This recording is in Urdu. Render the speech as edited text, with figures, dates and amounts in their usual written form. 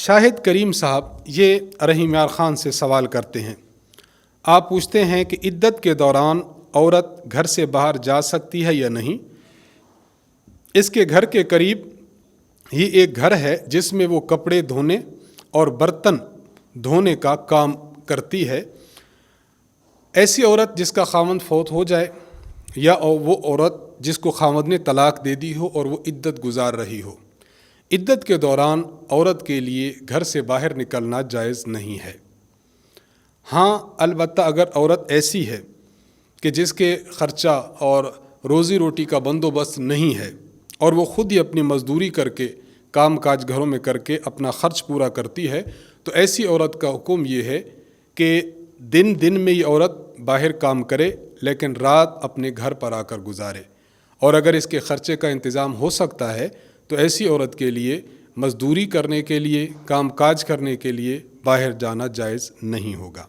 شاہد کریم صاحب یہ رحیم یار خان سے سوال کرتے ہیں، آپ پوچھتے ہیں کہ عدت کے دوران عورت گھر سے باہر جا سکتی ہے یا نہیں؟ اس کے گھر کے قریب ہی ایک گھر ہے جس میں وہ کپڑے دھونے اور برتن دھونے کا کام کرتی ہے۔ ایسی عورت جس کا خاوند فوت ہو جائے یا وہ عورت جس کو خاوند نے طلاق دے دی ہو اور وہ عدت گزار رہی ہو، عدت کے دوران عورت کے لیے گھر سے باہر نکلنا جائز نہیں ہے۔ ہاں البتہ اگر عورت ایسی ہے کہ جس کے خرچہ اور روزی روٹی کا بندوبست نہیں ہے اور وہ خود ہی اپنی مزدوری کر کے کام کاج گھروں میں کر کے اپنا خرچ پورا کرتی ہے، تو ایسی عورت کا حکم یہ ہے کہ دن میں یہ عورت باہر کام کرے لیکن رات اپنے گھر پر آ کر گزارے، اور اگر اس کے خرچے کا انتظام ہو سکتا ہے تو ایسی عورت کے لیے مزدوری کرنے کے لیے کام کاج کرنے کے لیے باہر جانا جائز نہیں ہوگا۔